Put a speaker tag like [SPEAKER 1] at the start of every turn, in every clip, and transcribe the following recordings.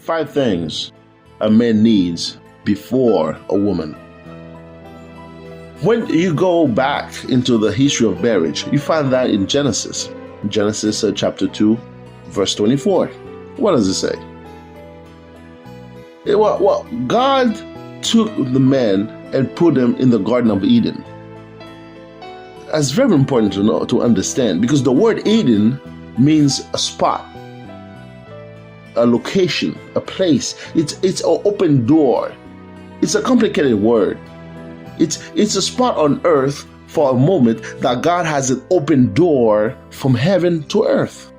[SPEAKER 1] 5 things a man needs before a woman. When you go back into the history of marriage, you find that in Genesis. Genesis chapter 2, verse 24. What does it say? Well, God took the man and put him in the Garden of Eden. That's very important to know, to understand, because the word Eden means a spot, a location, a place. It's an open door. It's a complicated word. It's a spot on earth for a moment that God has an open door from heaven to earth.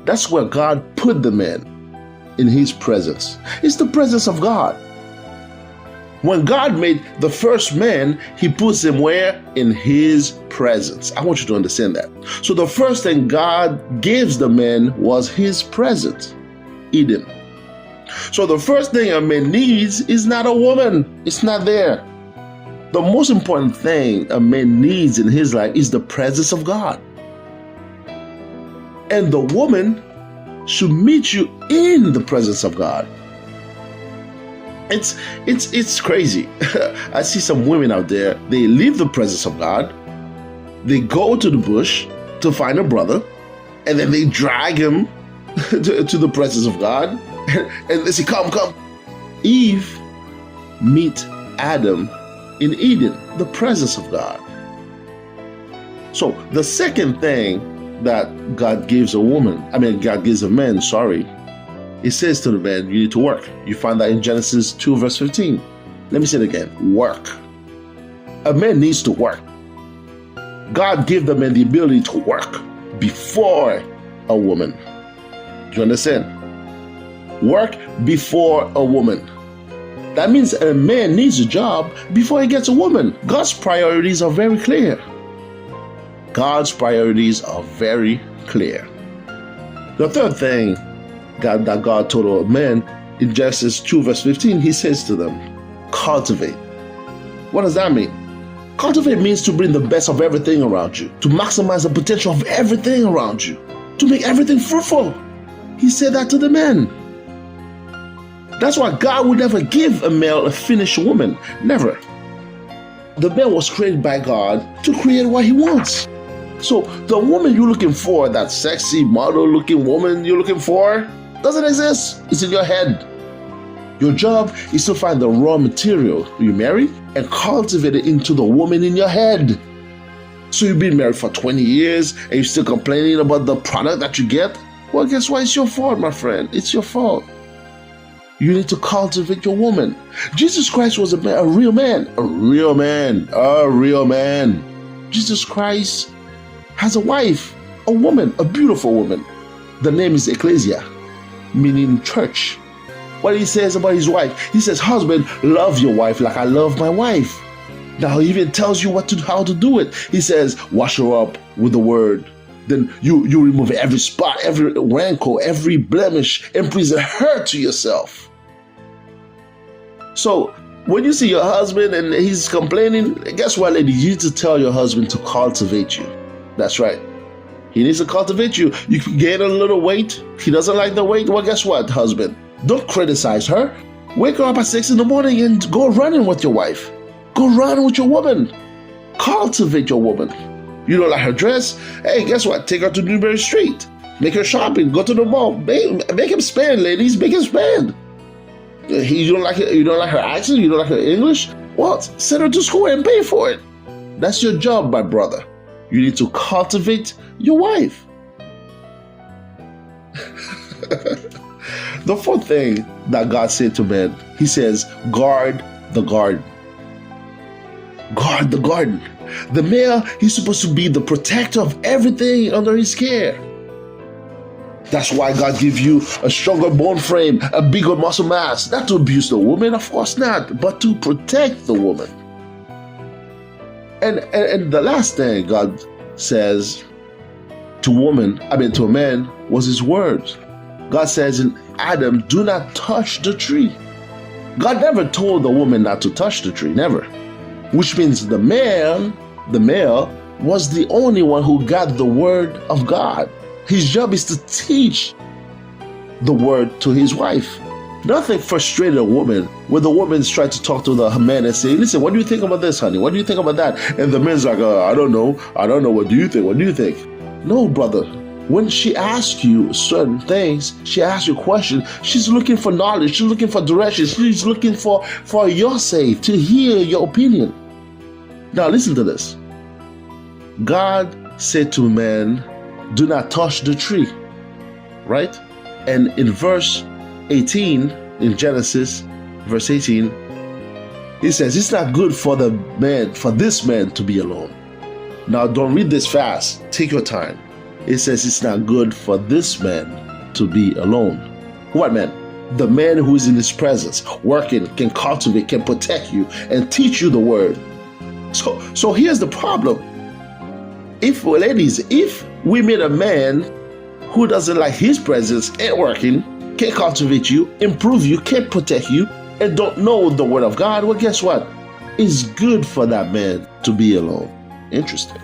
[SPEAKER 1] That's where God put the man, in his presence. It's the presence of God. When God made the first man, he puts him where? In his presence. I want you to understand that. So the first thing God gives the man was his presence, Eden. So the first thing a man needs is not a woman. It's not there. The most important thing a man needs in his life is the presence of God. And the woman should meet you in the presence of God. It's crazy. I see some women out there, they leave the presence of God, they go to the bush to find a brother, and then they drag him to the presence of God, and they say, come. Eve meet Adam in Eden, the presence of God. So the second thing that God gives a man, He says to the man, you need to work. You find that in Genesis 2 verse 15. Let me say it again, work. A man needs to work. God gave the man the ability to work before a woman. Do you understand? Work before a woman. That means a man needs a job before he gets a woman. God's priorities are very clear. God's priorities are very clear. The third thing that God told a man in Genesis 2 verse 15, he says to them, cultivate. What does that mean? Cultivate means to bring the best of everything around you, to maximize the potential of everything around you, to make everything fruitful. He said that to the man. That's why God would never give a male a finished woman. Never. The man was created by God to create what he wants. So the woman you're looking for, that sexy model-looking woman you're looking for, doesn't exist. It's in your head. Your job is to find the raw material you marry and cultivate it into the woman in your head. So you've been married for 20 years and you're still complaining about the product that you get? Well, guess what? It's your fault, my friend. It's your fault. You need to cultivate your woman. Jesus Christ was a real man. A real man. Jesus Christ has a wife, a woman, a beautiful woman. The name is Ecclesia, meaning church. What he says about his wife, he says, husband, love your wife like I love my wife. Now he even tells you how to do it. He says, wash her up with the word. Then you remove every spot, every rancor, every blemish, and present her to yourself. So when you see your husband and he's complaining, guess what, lady? You need to tell your husband to cultivate you. That's right. He needs to cultivate you. You can gain a little weight. He doesn't like the weight. Well, guess what, husband? Don't criticize her. Wake her up at 6 in the morning and go running with your wife. Go run with your woman. Cultivate your woman. You don't like her dress? Hey, guess what? Take her to Newberry Street. Make her shopping. Go to the mall. Make him spend, ladies. Make him spend. You don't like her accent? You don't like her English? Well, send her to school and pay for it. That's your job, my brother. You need to cultivate your wife. The fourth thing that God said to man, he says, guard the garden. Guard the garden. The male, he's supposed to be the protector of everything under his care. That's why God gives you a stronger bone frame, a bigger muscle mass. Not to abuse the woman, of course not, but to protect the woman. And the last thing God says to a man was his words. God says in Adam, do not touch the tree. God never told the woman not to touch the tree, never. Which means the male was the only one who got the word of God. His job is to teach the word to his wife. Nothing frustrated a woman when the woman's trying to talk to her man and say, listen, what do you think about this, honey? What do you think about that? And the man's like, I don't know. What do you think? What do you think? No, brother. When she asks you certain things, she asks you questions, she's looking for knowledge, she's looking for direction, she's looking for your sake, to hear your opinion. Now listen to this. God said to man, do not touch the tree, right? And in verse 18, in Genesis, verse 18, he says, it's not good for this man to be alone. Now don't read this fast, take your time. It says it's not good for this man to be alone. What man? The man who is in his presence, working, can cultivate, can protect you, and teach you the word. So here's the problem. If we meet a man who doesn't like his presence, ain't working, can't cultivate you, improve you, can't protect you, and don't know the word of God, well, guess what? It's good for that man to be alone. Interesting.